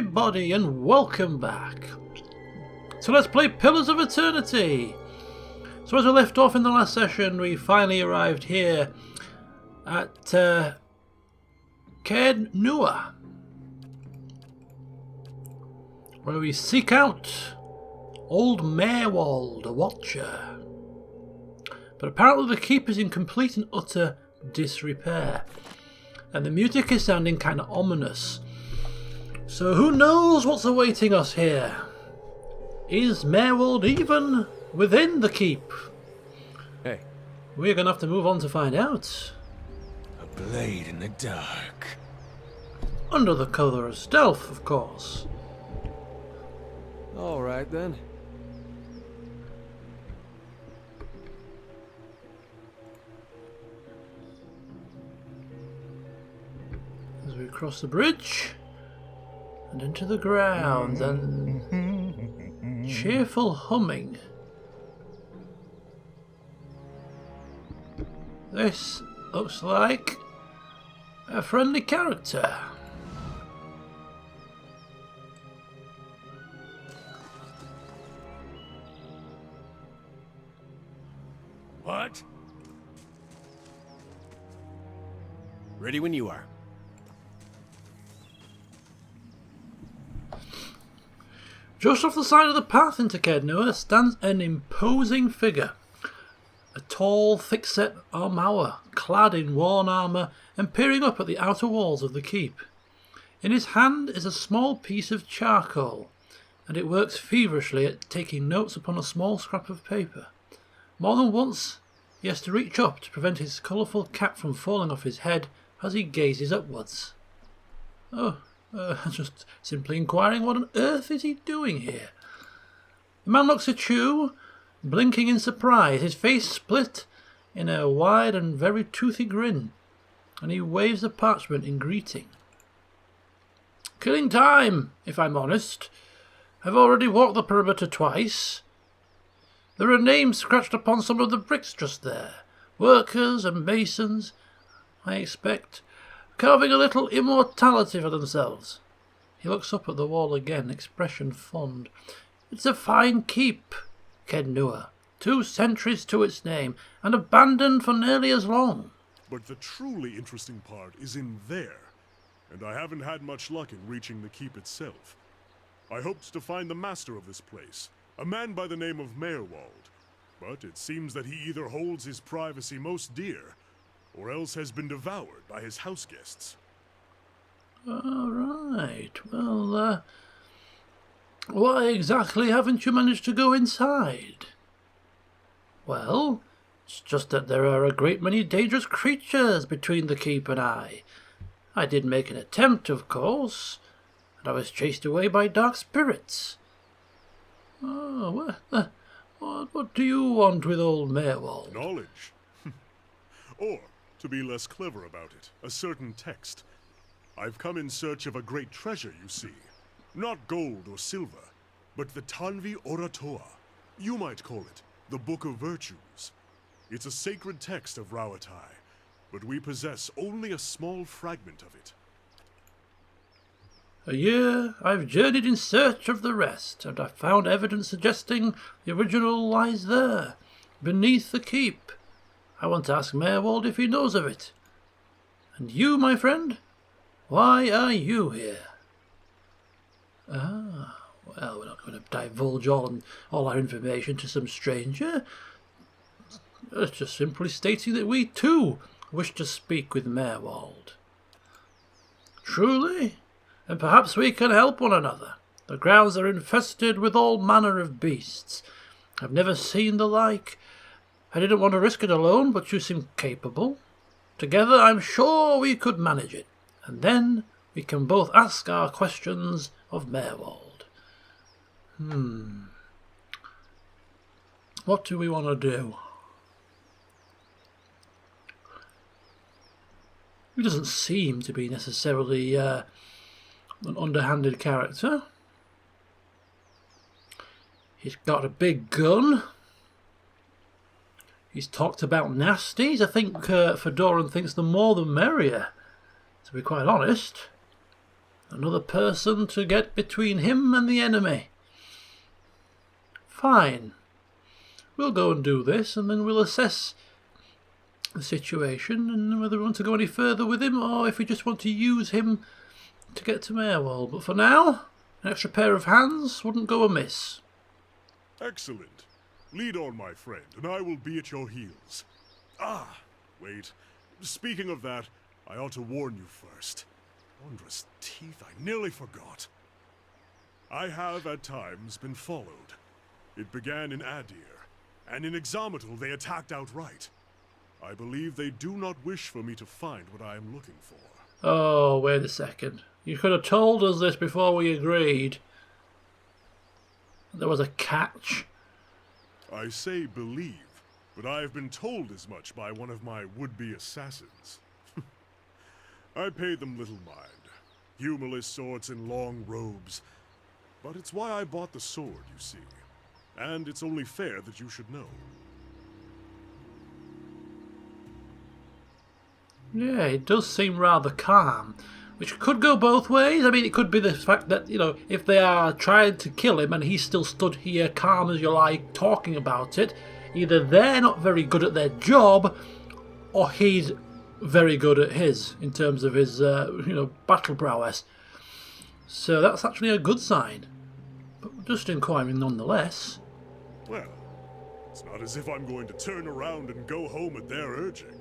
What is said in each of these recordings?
everybody and welcome back. So let's play Pillars of Eternity. So as we left off in the last session, we finally arrived here at Caed Nua, where we seek out old Maerwald, a watcher. But apparently the keep is in complete and utter disrepair, and the music is sounding kind of ominous. So who knows what's awaiting us here? Is Maerwald even within the keep? Hey. We're going to have to move on to find out. A blade in the dark. Under the cover of stealth, of course. All right, then. As we cross the bridge and into the grounds, and cheerful humming. This looks like a friendly character. What? Ready when you are. Just off the side of the path into Caed Nua stands an imposing figure. A tall, thick-set Armauer, clad in worn armour and peering up at the outer walls of the keep. In his hand is a small piece of charcoal, and it works feverishly at taking notes upon a small scrap of paper. More than once he has to reach up to prevent his colourful cap from falling off his head as he gazes upwards. Just simply inquiring what on earth is he doing here. The man looks at you, blinking in surprise, his face split in a wide and very toothy grin, and he waves the parchment in greeting. Killing time, if I'm honest. I've already walked the perimeter twice. There are names scratched upon some of the bricks just there. Workers and masons, I expect, carving a little immortality for themselves. He looks up at the wall again, expression fond. It's a fine keep, Caed Nua. 2 centuries to its name, and abandoned for nearly as long. But the truly interesting part is in there, and I haven't had much luck in reaching the keep itself. I hoped to find the master of this place, a man by the name of Maerwald, but it seems that he either holds his privacy most dear, or else has been devoured by his house guests. All right. Well, why exactly haven't you managed to go inside? Well, it's just that there are a great many dangerous creatures between the keep and I. I did make an attempt, of course, and I was chased away by dark spirits. Oh, what do you want with old Maerwald? Knowledge. Or, to be less clever about it, a certain text. I've come in search of a great treasure, you see. Not gold or silver, but the Tanvi Oratoa. You might call it the Book of Virtues. It's a sacred text of Rauatai, but we possess only a small fragment of it. A year I've journeyed in search of the rest, and I've found evidence suggesting the original lies there, beneath the keep. I want to ask Maerwald if he knows of it. And you, my friend, why are you here? Well, we're not going to divulge all our information to some stranger. It's just simply stating that we too wish to speak with Maerwald. Truly? And perhaps we can help one another. The grounds are infested with all manner of beasts. I've never seen the like. I didn't want to risk it alone, but you seem capable. Together I'm sure we could manage it, and then we can both ask our questions of Maerwald. What do we want to do? He doesn't seem to be necessarily an underhanded character. He's got a big gun. He's talked about nasties. I think Fedoran thinks the more the merrier, to be quite honest. Another person to get between him and the enemy. Fine. We'll go and do this, and then we'll assess the situation and whether we want to go any further with him or if we just want to use him to get to Mayorwall. But for now, an extra pair of hands wouldn't go amiss. Excellent. Lead on, my friend, and I will be at your heels. Ah, wait. Speaking of that, I ought to warn you first. Wondrous teeth, I nearly forgot. I have, at times, been followed. It began in Adir, and in Exometal they attacked outright. I believe they do not wish for me to find what I am looking for. Oh, wait a second. You could have told us this before we agreed. There was a catch. I say believe, but I have been told as much by one of my would-be assassins. I paid them little mind. Humorless sorts in long robes. But it's why I bought the sword, you see. And it's only fair that you should know. Yeah, it does seem rather calm, which could go both ways. I mean, it could be the fact that, you know, if they are trying to kill him and he's still stood here calm as you like, talking about it, either they're not very good at their job, or he's very good at his, in terms of his, battle prowess. So that's actually a good sign. But just inquiring nonetheless. Well, it's not as if I'm going to turn around and go home at their urging.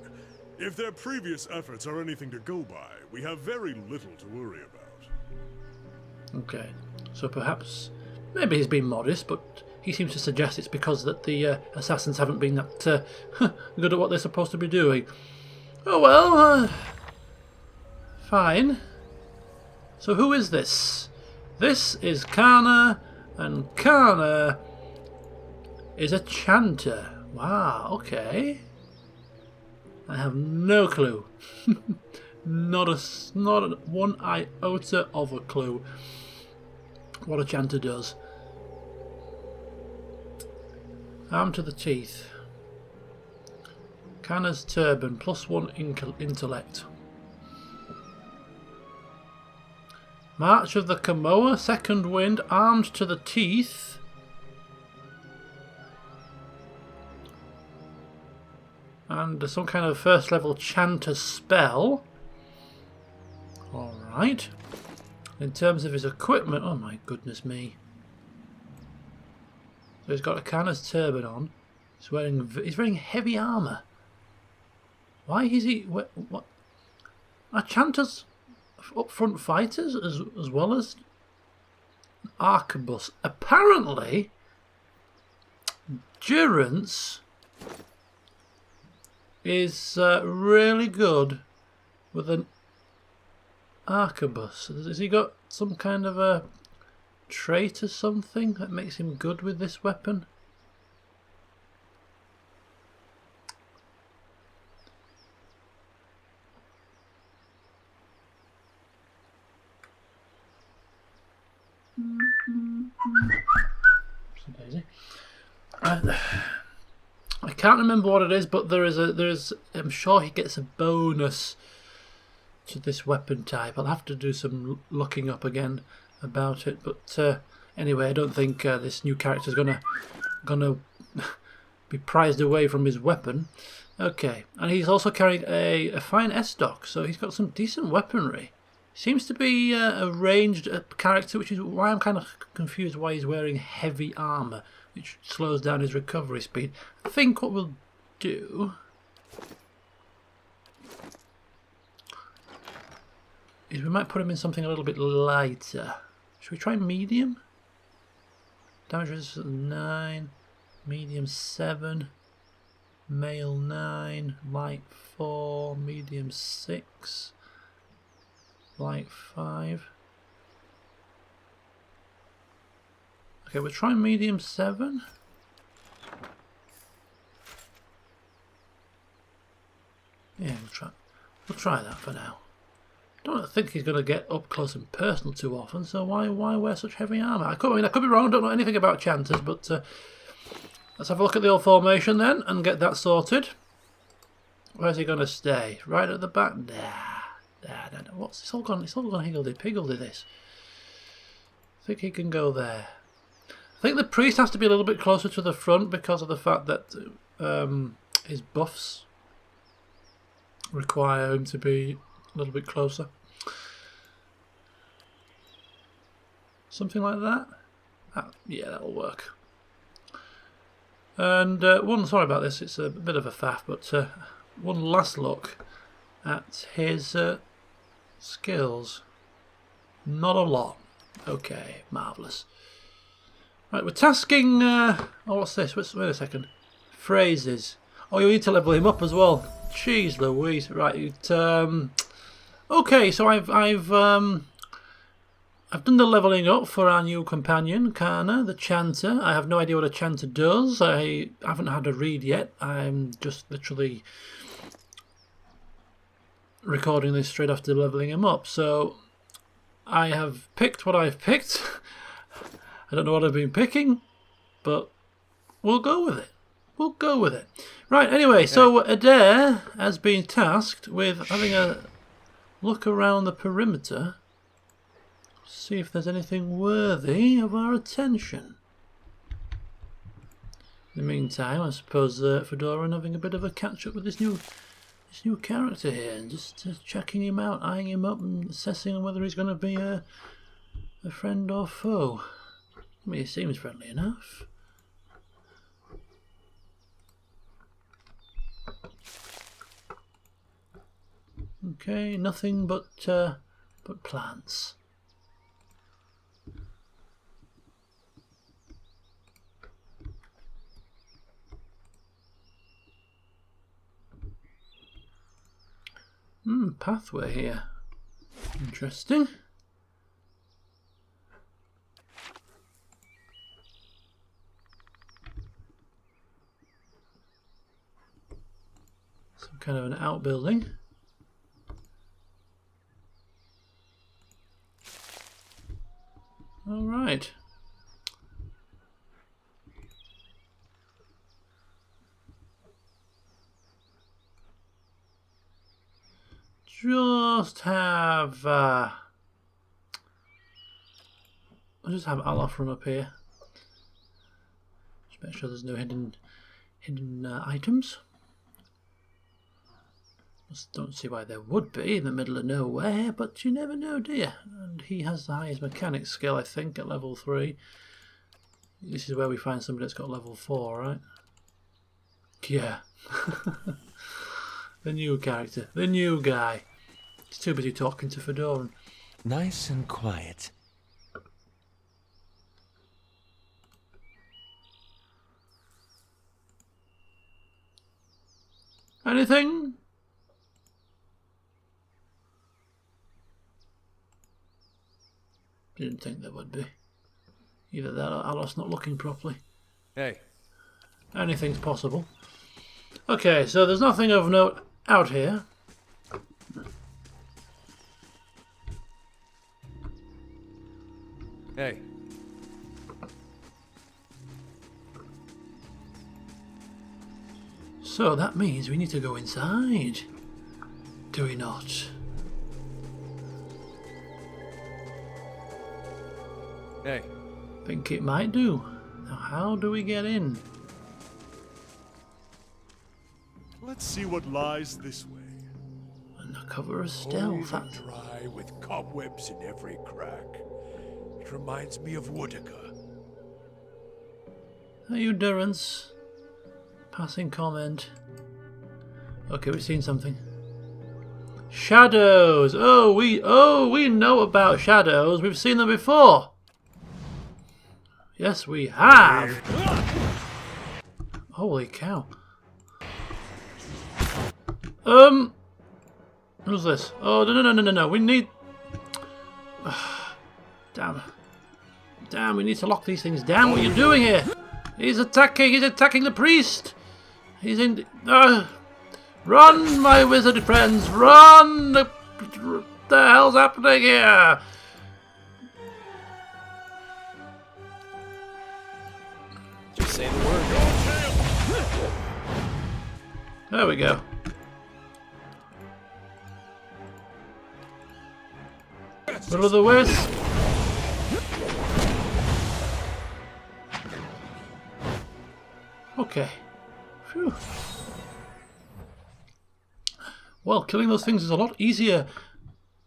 If their previous efforts are anything to go by, we have very little to worry about. Okay, so perhaps, maybe he's been modest, but he seems to suggest it's because that the assassins haven't been that good at what they're supposed to be doing. Oh well, fine. So who is this? This is Kana, and Kana is a chanter. Wow, okay. I have no clue. not one iota of a clue what a chanter does. Armed to the teeth. Kana's turban, +1 intellect. March of the Kamoa, second wind, armed to the teeth. And some kind of first level chanter spell. Alright. In terms of his equipment, oh my goodness me. So he's got a Kana's turban on. He's wearing heavy armour. Why is he... What? Are chanters up-front fighters as well as arquebus? Apparently, Durance is really good with an arquebus. Has he got some kind of a trait or something that makes him good with this weapon? I can't remember what it is, but there is. I'm sure he gets a bonus to this weapon type. I'll have to do some looking up again about it. But anyway, I don't think this new character is gonna be prized away from his weapon. Okay, and he's also carrying a fine S-Dock, so he's got some decent weaponry. Seems to be a ranged character, which is why I'm kind of confused why he's wearing heavy armour, which slows down his recovery speed. I think what we'll do is we might put him in something a little bit lighter. Should we try medium? Damage resistance 9, medium 7, male 9, light 4, medium 6, light 5. Okay, we'll try medium 7. Yeah, we'll try that for now. Don't think he's going to get up close and personal too often, so why wear such heavy armour? I could be wrong, I don't know anything about chanters, but let's have a look at the old formation then and get that sorted. Where's he going to stay? Right at the back? Nah. No. What's it's all gone? It's all gone higgledy-piggledy. This. I think he can go there. I think the priest has to be a little bit closer to the front because of the fact that his buffs require him to be a little bit closer. Something like that. Yeah, that'll work. And sorry about this, it's a bit of a faff, but one last look at his skills. Not a lot. Okay, marvellous. Right, we're tasking... oh, what's this? Wait a second. Phrases. Oh, you need to level him up as well. Jeez Louise. Right, okay, so I've done the levelling up for our new companion, Kana, the Chanter. I have no idea what a Chanter does. I haven't had a read yet. I'm just literally recording this straight after levelling him up. So I have picked what I've picked. I don't know what I've been picking, but we'll go with it. We'll go with it. Right, anyway, so Adair has been tasked with having a look around the perimeter. See if there's anything worthy of our attention. In the meantime, I suppose Fedoran having a bit of a catch-up with this new character here, and just checking him out, eyeing him up, and assessing whether he's going to be a friend or foe. I mean, he seems friendly enough. Okay, nothing but plants. Pathway here. Interesting. Some kind of an outbuilding. All right. Just have I'll just have Alof run up here. Just make sure there's no hidden items. Just don't see why there would be in the middle of nowhere, but you never know, do you? And he has the highest mechanic skill, I think, at level 3. This is where we find somebody that's got level 4, right? Yeah. The new character, the new guy. He's too busy talking to Fedoran. Nice and quiet. Anything? Didn't think there would be. Either that or Alos's not looking properly. Hey. Anything's possible. Okay, so there's nothing of note out here. Hey. So that means we need to go inside. Do we not? Hey. Think it might do. Now how do we get in? Let's see what lies this way. Under cover of stealth. Old and dry with cobwebs in every crack. It reminds me of Woodica. Are you Durrance? Passing comment. Okay, we've seen something. Shadows! Oh, we know about shadows. We've seen them before. Yes, we have. Holy cow. Who's this? Oh, no. We need... Damn, we need to lock these things down. What are you doing here? He's attacking the priest. He's in... run, my wizard friends, run! The hell's happening here? Just say the word. There we go. Will of the wisp. Okay. Phew. Well, killing those things is a lot easier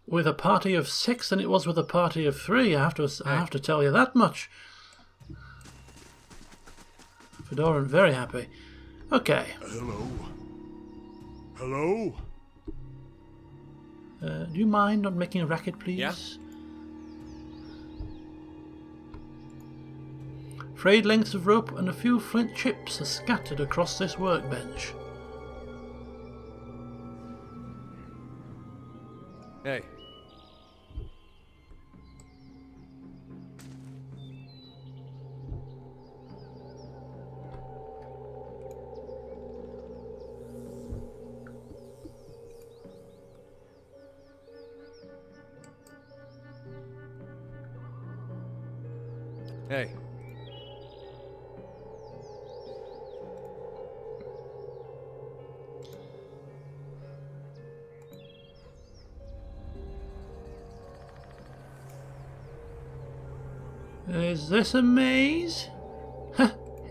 with a party of 6 than it was with a party of 3. I have to tell you that much. Fedoran very happy. Okay. Hello? Hello? Do you mind not making a racket, please? Yeah? Frayed lengths of rope and a few flint chips are scattered across this workbench. Hey. Hey. Is this a maze?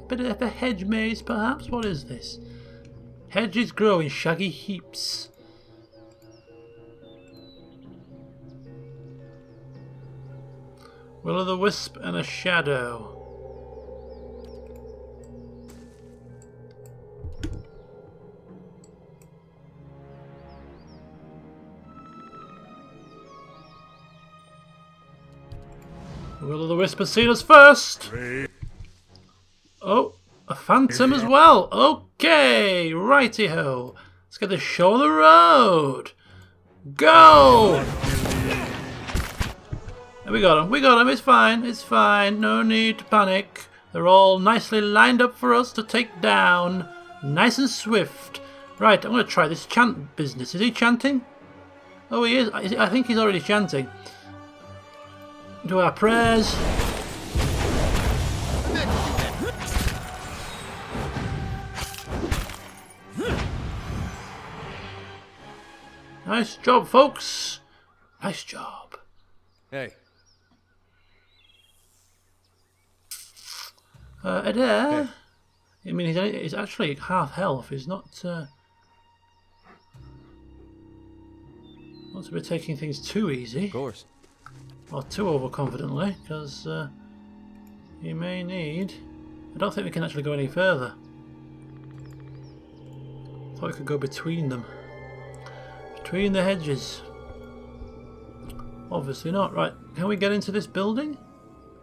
Bit of a hedge maze, perhaps? What is this? Hedges grow in shaggy heaps. Will-o'-the-wisp and a shadow. Will-o'-the-wisp has seen us first. Oh, a phantom as well. Okay, righty-ho. Let's get the show on the road. Go! We got him. We got him. It's fine. It's fine. No need to panic. They're all nicely lined up for us to take down. Nice and swift. Right, I'm going to try this chant business. Is he chanting? Oh, he is. I think he's already chanting. Do our prayers. Nice job, folks. Nice job. Hey. Adair. I mean, he's actually half health. He's not. Not to be taking things too easy. Of course. Or too overconfidently, because he may need. I don't think we can actually go any further. Thought we could go between them. Between the hedges. Obviously not. Right, can we get into this building?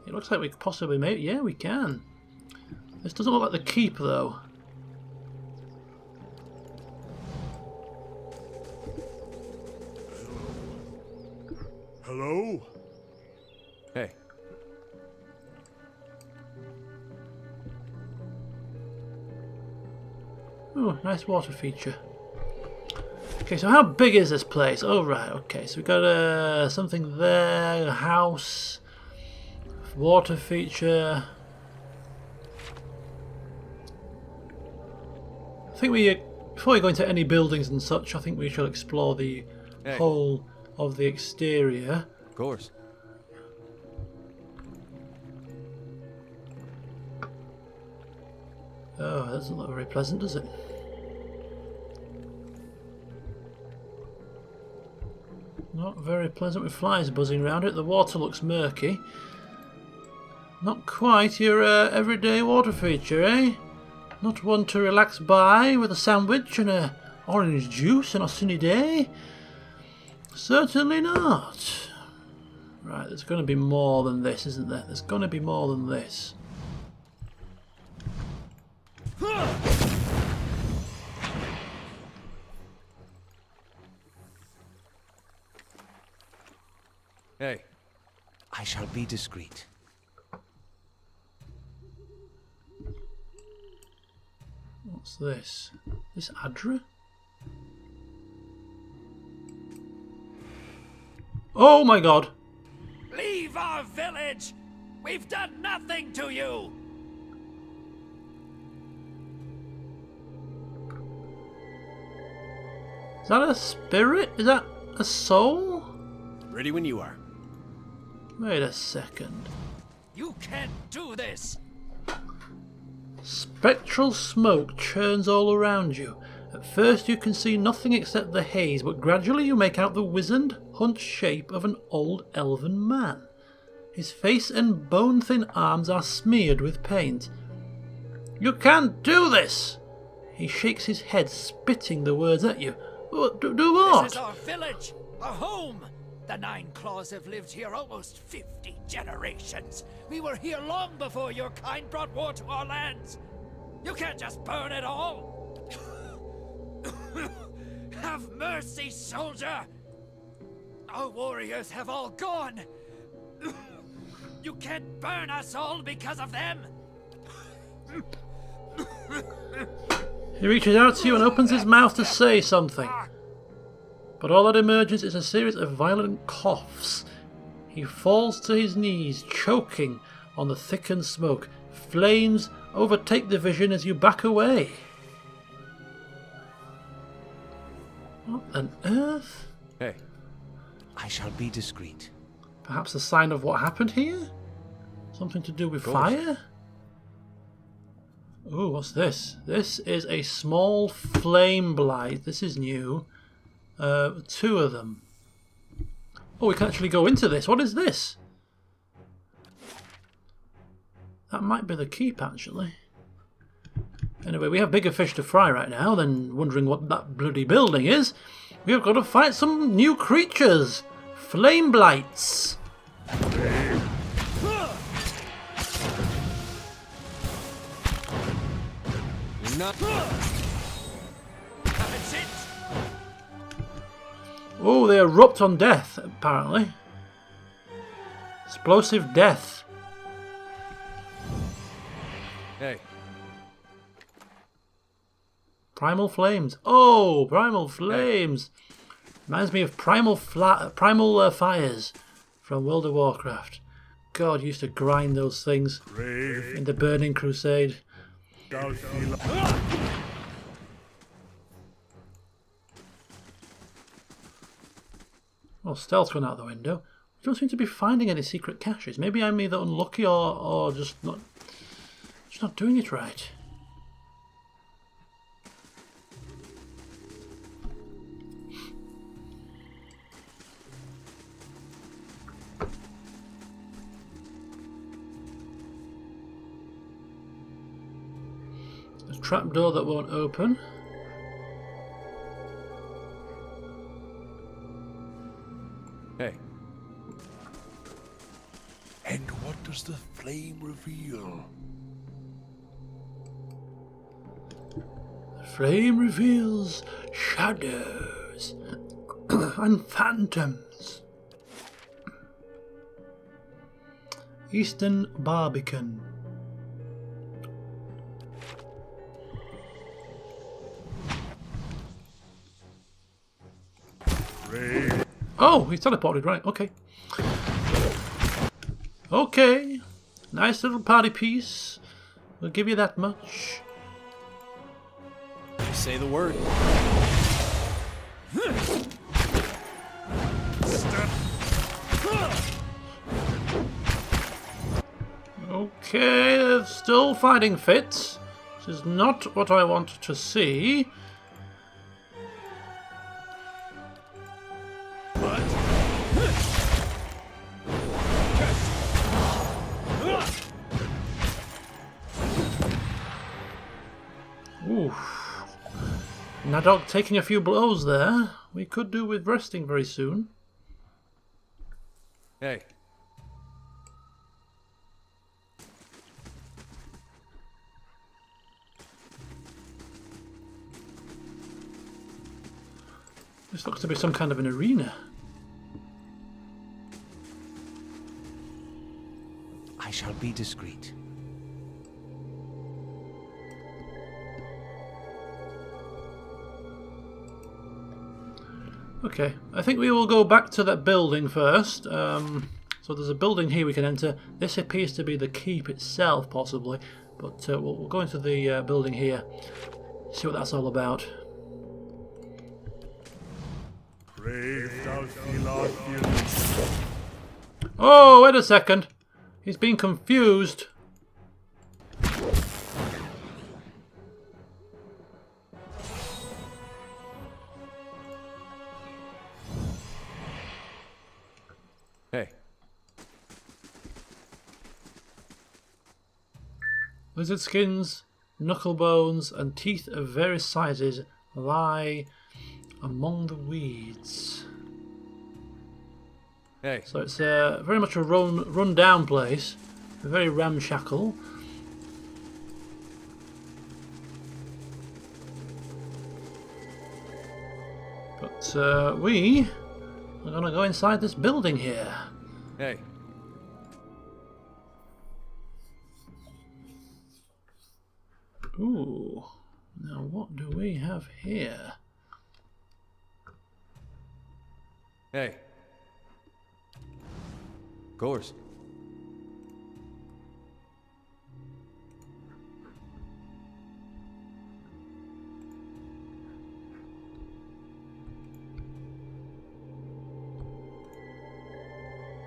It looks like we could possibly make. Yeah, we can. This doesn't look like the keep, though. Hello? Hey. Oh, nice water feature. Okay, so how big is this place? Oh, right, okay. So we've got something there, a house, water feature. I think before we go into any buildings and such, I think we shall explore the whole of the exterior. Of course. Oh, that doesn't look very pleasant, does it? Not very pleasant with flies buzzing around it. The water looks murky. Not quite your everyday water feature, eh? Not one to relax by with a sandwich and a orange juice on a sunny day? Certainly not. Right, there's going to be more than this, isn't there? There's going to be more than this. Hey. I shall be discreet. What's this? This Adra? Oh my god! Leave our village! We've done nothing to you! Is that a spirit? Is that a soul? Ready when you are. Wait a second. You can't do this! Spectral smoke churns all around you. At first you can see nothing except the haze, but gradually you make out the wizened, hunched shape of an old elven man. His face and bone-thin arms are smeared with paint. You can't do this! He shakes his head, spitting the words at you. Do what? This is our village, our home. The Nine Claws have lived here almost 50 generations. We were here long before your kind brought war to our lands. You can't just burn it all. Have mercy, soldier. Our warriors have all gone. You can't burn us all because of them. He reaches out to you and opens his mouth to say something. But all that emerges is a series of violent coughs. He falls to his knees, choking on the thickened smoke. Flames overtake the vision as you back away. What on earth? Hey. I shall be discreet. Perhaps a sign of what happened here? Something to do with fire? Oh, what's this? This is a small flame blight. This is new. 2 of them. Oh, we can actually go into this. What is this? That might be the keep, actually. Anyway, we have bigger fish to fry right now than wondering what that bloody building is. We have got to fight some new creatures. Flame blights. That's it. Oh, they erupt on death, apparently. Explosive death. Hey. Primal flames. Oh, primal flames. Reminds me of primal fires from World of Warcraft. God, used to grind those things in the Burning Crusade. Well, stealth went out the window. We don't seem to be finding any secret caches. Maybe I'm either unlucky or just not doing it right. A trapdoor that won't open. Hey. And what does the flame reveal? The flame reveals shadows and phantoms. Eastern Barbican. Oh, he's teleported, right, okay. Okay, nice little party piece. We'll give you that much. Say the word. Okay, they're still fighting fit. This is not what I want to see. Oof. Nadog taking a few blows there. We could do with resting very soon. Hey. This looks to be some kind of an arena. I shall be discreet. Okay, I think we will go back to that building first. So there's a building here we can enter. This appears to be the keep itself, possibly. But we'll go into the building here, see what that's all about. Oh, wait a second. He's been confused. Hey. Lizard skins, knuckle bones, and teeth of various sizes lie among the weeds. Hey. So it's very much a run down place, very ramshackle. But we are going to go inside this building here. Hey. Ooh, now what do we have here? Hey. Of course.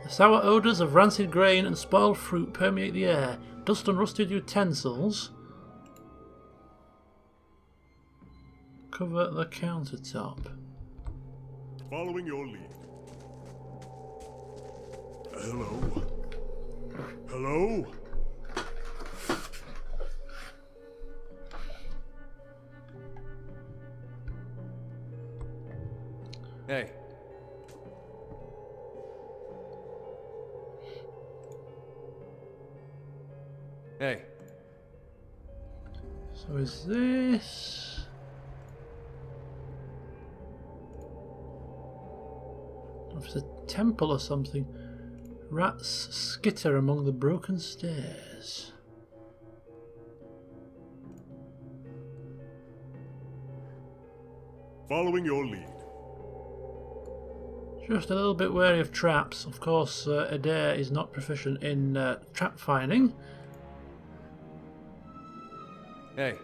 The sour odours of rancid grain and spoiled fruit permeate the air. Dust and rusted utensils cover the countertop. Following your lead. Hello? Hello? Hey. Hey. So is this... If it's a temple or something. Rats skitter among the broken stairs. Following your lead. Just a little bit wary of traps. Of course, Adair is not proficient in trap finding. Hey.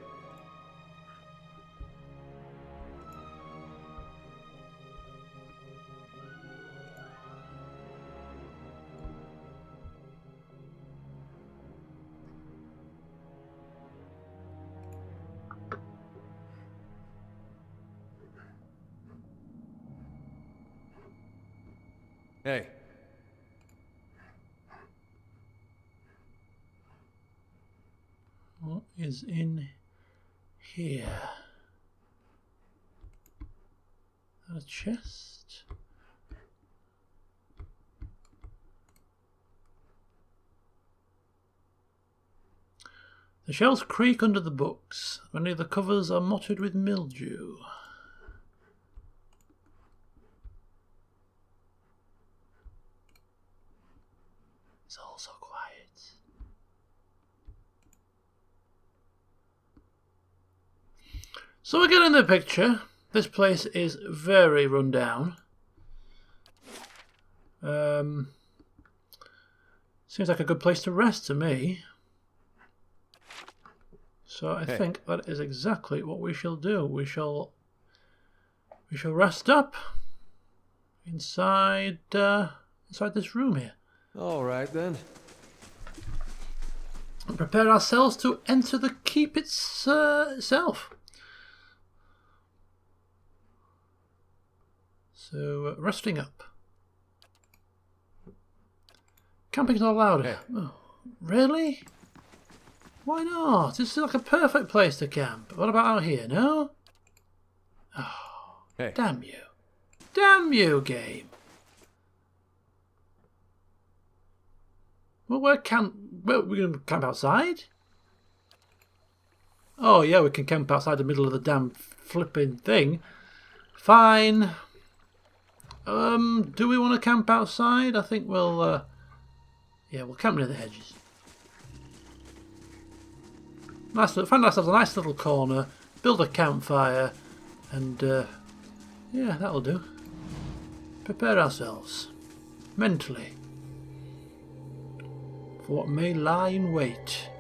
Hey. What is in here? A chest? The shelves creak under the books. Many of the covers are mottled with mildew. It's all so quiet. So we're getting the picture. This place is very run down. Seems like a good place to rest to me. So I think that is exactly what we shall do. We shall rest up inside this room here. All right then. And prepare ourselves to enter the keep itself. So resting up. Camping's not allowed. Hey. Oh, really? Why not? This is like a perfect place to camp. What about out here, no? Oh, Hey. damn you. Damn you, game. Well, we're going to camp outside? Oh, yeah, we can camp outside the middle of the damn flipping thing. Fine. Do we want to camp outside? I think we'll, we'll camp near the hedges. Find ourselves a nice little corner, build a campfire, and, yeah, that'll do. Prepare ourselves, mentally, for what may lie in wait.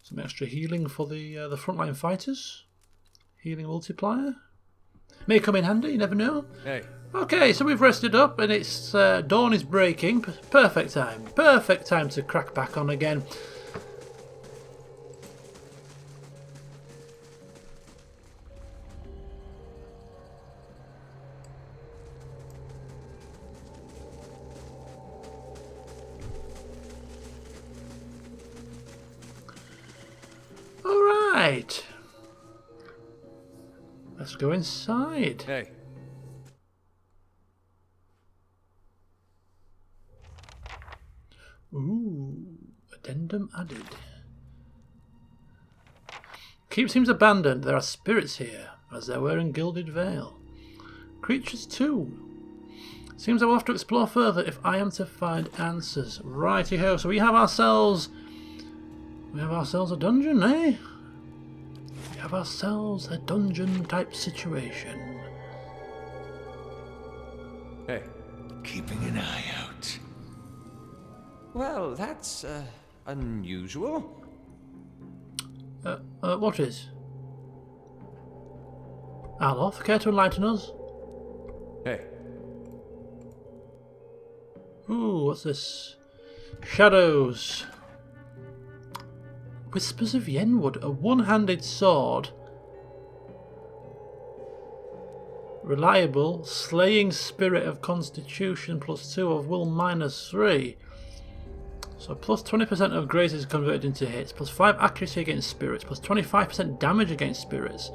Some extra healing for the frontline fighters. Healing multiplier. May come in handy, you never know. Hey. Okay, so we've rested up and it's dawn is breaking. Perfect time. Perfect time to crack back on again. Alright. Let's go inside. Hey. Ooh, addendum added. Keep seems abandoned. There are spirits here, as there were in Gilded Vale. Creatures too. Seems I will have to explore further if I am to find answers. Righty ho. So we have ourselves a dungeon, eh? We have ourselves a dungeon type situation. Hey. Keeping an eye out. Well, that's, unusual. What is? Aloth, care to enlighten us? Hey. Ooh, what's this? Shadows. Whispers of Yenwood, a one-handed sword. Reliable, slaying spirit of constitution +2 of will -3. So plus 20% of grace is converted into hits, +5 accuracy against spirits, +25% damage against spirits.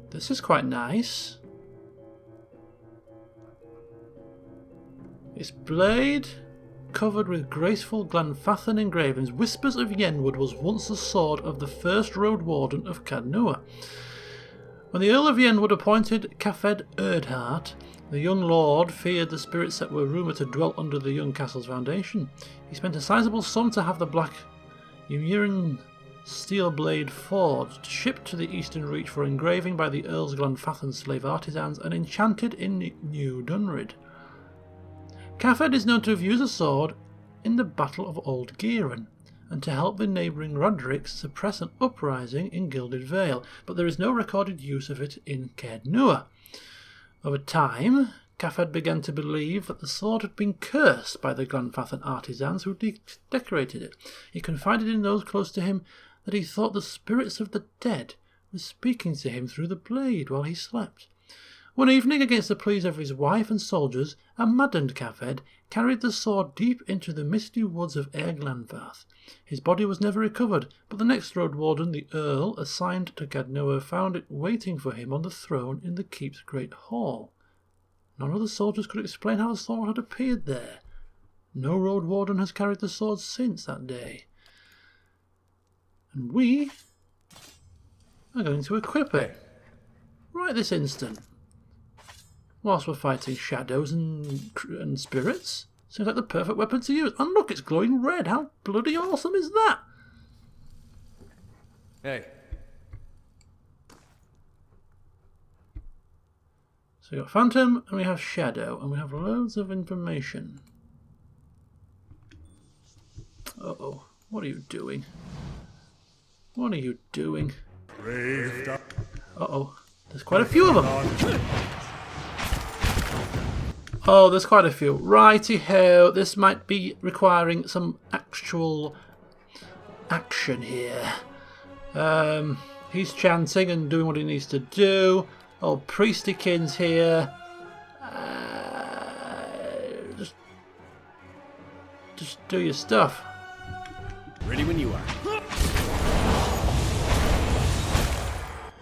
This is quite nice. Its blade covered with graceful Glanfathan engravings. Whispers of Yenwood was once the sword of the first Road Warden of Cadnua. When the Earl of Yenwood appointed Cafed Erdhart, the young lord feared the spirits that were rumoured to dwell under the young castle's foundation. He spent a sizable sum to have the black Umuran steel blade forged, shipped to the Eastern Reach for engraving by the Earl's Glanfathan slave artisans, and enchanted in New Dunrid. Cafed is known to have used a sword in the Battle of Old Gearan, and to help the neighbouring Roderics suppress an uprising in Gilded Vale, but there is no recorded use of it in Caed-Nua. Over time, Cafed began to believe that the sword had been cursed by the Glanfathan artisans who decorated it. He confided in those close to him that he thought the spirits of the dead were speaking to him through the blade while he slept. One evening, against the pleas of his wife and soldiers, a maddened Cafed carried the sword deep into the misty woods of Glanfath. His body was never recovered, but the next Road Warden, the Earl, assigned to Cadnoa, found it waiting for him on the throne in the keep's great hall. None of the soldiers could explain how the sword had appeared there. No Road Warden has carried the sword since that day. And we are going to equip it right this instant. Whilst we're fighting shadows and spirits. Seems like the perfect weapon to use. And look, it's glowing red. How bloody awesome is that? Hey. So we got Phantom and we have Shadow and we have loads of information. Uh-oh. What are you doing? What are you doing? Uh-oh. There's quite a few of them. Oh, there's quite a few. Righty-ho. This might be requiring some actual action here. He's chanting and doing what he needs to do. Old Priestykins here. Just do your stuff. Ready when you are.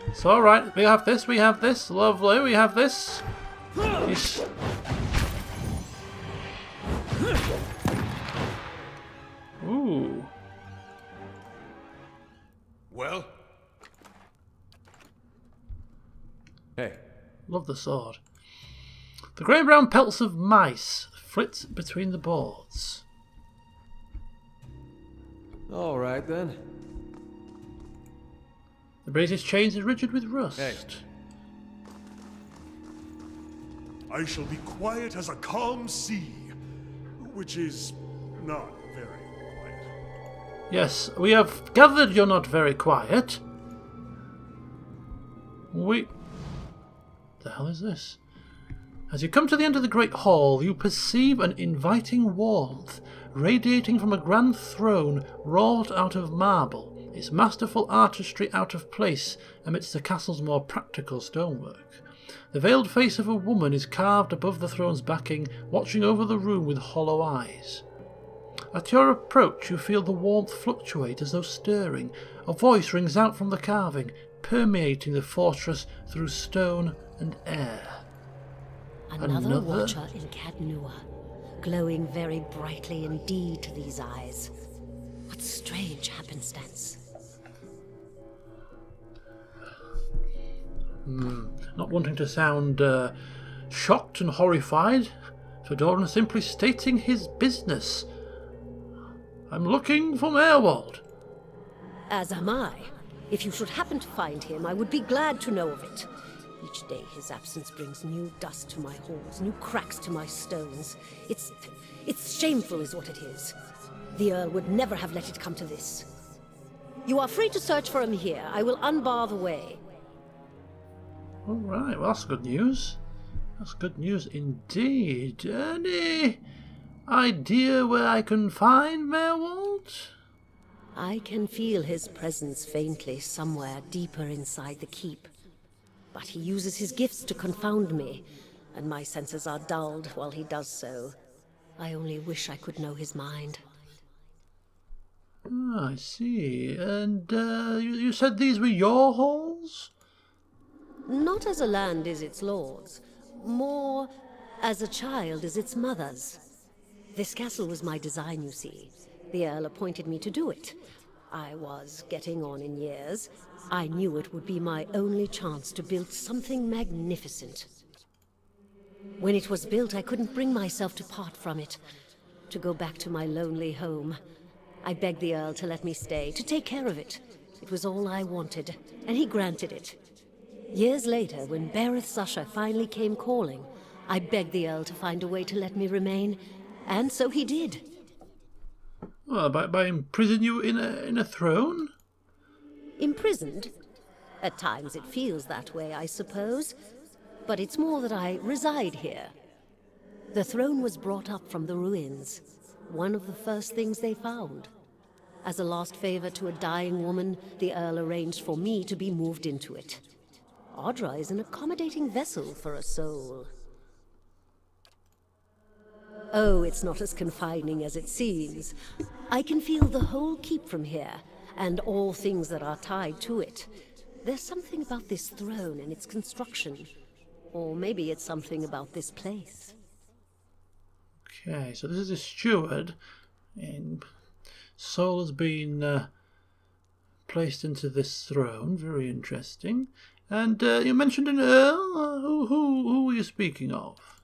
It's alright. We have this. We have this. Lovely. We have this. He's... Ooh. Well? Hey. Love the sword. The grey-brown pelts of mice flit between the boards. All right, then. The brazier chains are rigid with rust. Hey. I shall be quiet as a calm sea, which is not very quiet. Yes, we have gathered you're not very quiet. The hell is this? As you come to the end of the great hall, you perceive an inviting warmth radiating from a grand throne wrought out of marble, its masterful artistry out of place amidst the castle's more practical stonework. The veiled face of a woman is carved above the throne's backing, watching over the room with hollow eyes. At your approach, you feel the warmth fluctuate as though stirring. A voice rings out from the carving, permeating the fortress through stone and air. Another watcher in Cadnua, glowing very brightly indeed to these eyes. What strange happenstance. Not wanting to sound shocked and horrified, Fedoran simply stating his business. I'm looking for Merwald. As am I. If you should happen to find him, I would be glad to know of it. Each day his absence brings new dust to my halls, new cracks to my stones. It's shameful is what it is. The Earl would never have let it come to this. You are free to search for him here. I will unbar the way. All right, well, that's good news. That's good news indeed. Any idea where I can find Merwald? I can feel his presence faintly somewhere deeper inside the keep. But he uses his gifts to confound me, and my senses are dulled while he does so. I only wish I could know his mind. Ah, I see. And you said these were your halls? Not as a land is its lord's, more as a child is its mother's. This castle was my design, you see. The Earl appointed me to do it. I was getting on in years. I knew it would be my only chance to build something magnificent. When it was built, I couldn't bring myself to part from it, to go back to my lonely home. I begged the Earl to let me stay, to take care of it. It was all I wanted, and he granted it. Years later, when Bereth's usher finally came calling, I begged the Earl to find a way to let me remain, and so he did. Well, by imprisoning you in a throne? Imprisoned? At times it feels that way, I suppose. But it's more that I reside here. The throne was brought up from the ruins, one of the first things they found. As a last favor to a dying woman, the Earl arranged for me to be moved into it. Audra is an accommodating vessel for a soul. Oh, it's not as confining as it seems. I can feel the whole keep from here, and all things that are tied to it. There's something about this throne and its construction. Or maybe it's something about this place. Okay, so this is a steward, and Soul has been placed into this throne. Very interesting. And you mentioned an earl. Who were you speaking of?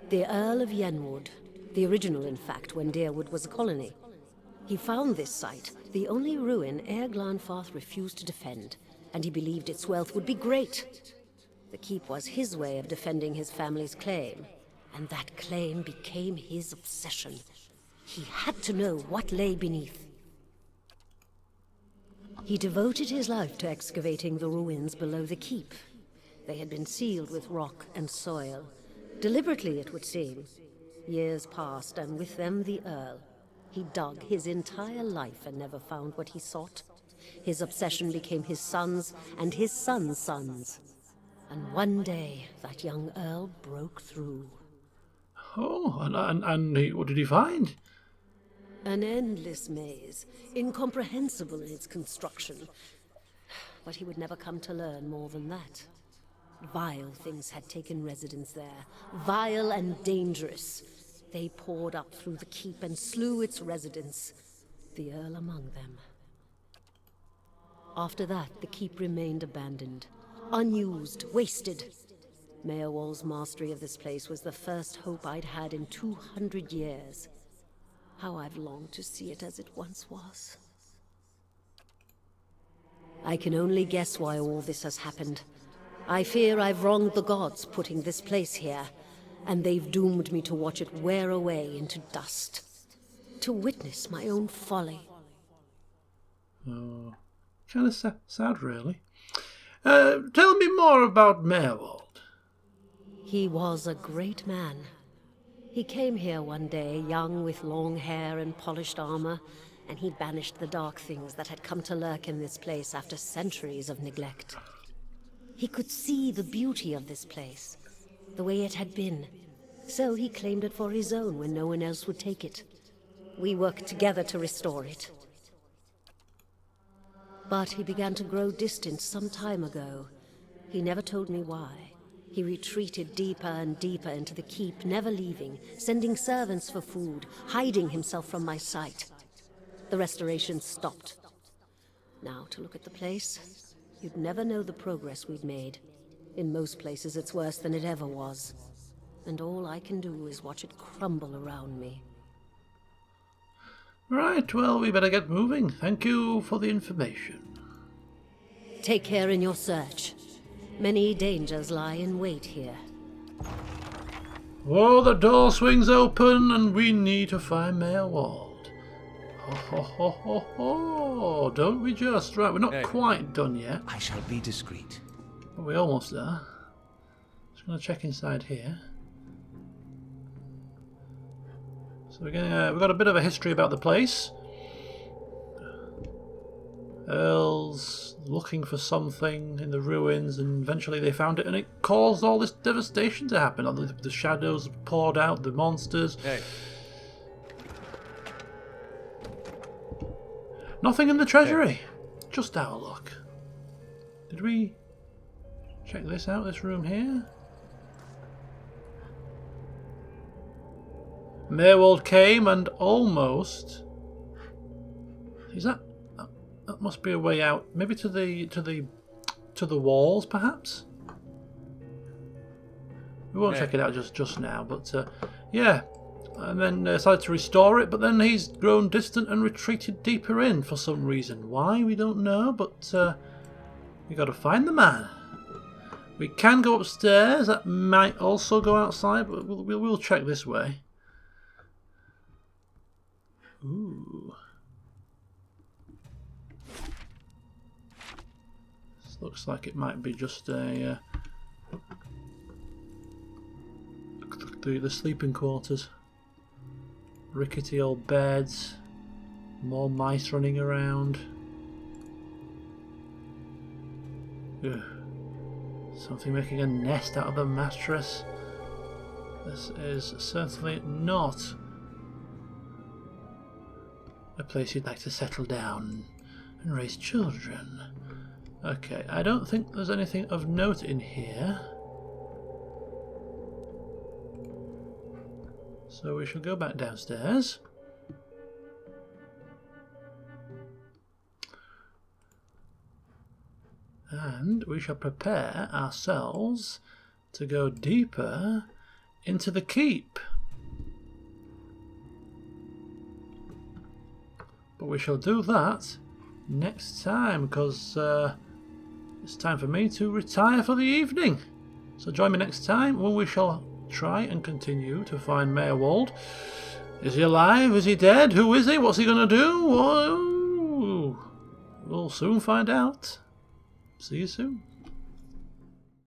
The Earl of Yenwood. The original, in fact, when Deerwood was a colony. He found this site, the only ruin Ere Glanfarth refused to defend, and he believed its wealth would be great. The keep was his way of defending his family's claim, and that claim became his obsession. He had to know what lay beneath. He devoted his life to excavating the ruins below the keep. They had been sealed with rock and soil. Deliberately, it would seem. Years passed, and with them the Earl. He dug his entire life and never found what he sought. His obsession became his sons and his sons' sons. And one day, that young Earl broke through. Oh, and what did he find? An endless maze, incomprehensible in its construction. But he would never come to learn more than that. Vile things had taken residence there, vile and dangerous. They poured up through the keep and slew its residents, the Earl among them. After that, the keep remained abandoned, unused, wasted. Merwald's mastery of this place was the first hope I'd had in 200 years. How I've longed to see it as it once was. I can only guess why all this has happened. I fear I've wronged the gods putting this place here, and they've doomed me to watch it wear away into dust. To witness my own folly, Oh, kind of sad, really. Tell me more about Merwold. He was a great man. He came here one day, young with long hair and polished armor, and he banished the dark things that had come to lurk in this place after centuries of neglect. He could see the beauty of this place, the way it had been. So he claimed it for his own when no one else would take it. We worked together to restore it. But he began to grow distant some time ago. He never told me why. He retreated deeper and deeper into the keep, never leaving, sending servants for food, hiding himself from my sight. The restoration stopped. Now, to look at the place, you'd never know the progress we'd made. In most places, it's worse than it ever was. And all I can do is watch it crumble around me. Right, well, we better get moving. Thank you for the information. Take care in your search. Many dangers lie in wait here. Oh, the door swings open and we need to find Merwold. Ho, ho, ho, ho, ho. Don't we just? Right, we're not quite done yet. I shall be discreet. But we're almost there. Just going to check inside here. So we've got a bit of a history about the place. Earls looking for something in the ruins, and eventually they found it, and it caused all this devastation to happen. The shadows poured out, the monsters. Hey. Nothing in the treasury. Just our luck. Did we check this out, this room here? Merwold came and almost... Is that... That must be a way out. Maybe to the walls, perhaps? We won't check it out just now, but yeah. And then decided to restore it, but then he's grown distant and retreated deeper in for some reason. Why, we don't know, but we got to find the man. We can go upstairs. That might also go outside, but we'll check this way. Ooh. This looks like it might be just a the sleeping quarters. Rickety old beds, more mice running around. Ugh. Something making a nest out of the mattress. This is certainly not a place you'd like to settle down and raise children. Okay, I don't think there's anything of note in here. So we shall go back downstairs. And we shall prepare ourselves to go deeper into the keep. But we shall do that next time, because it's time for me to retire for the evening. So join me next time when we shall try and continue to find Merwold. Is he alive? Is he dead? Who is he? What's he going to do? We'll soon find out. See you soon.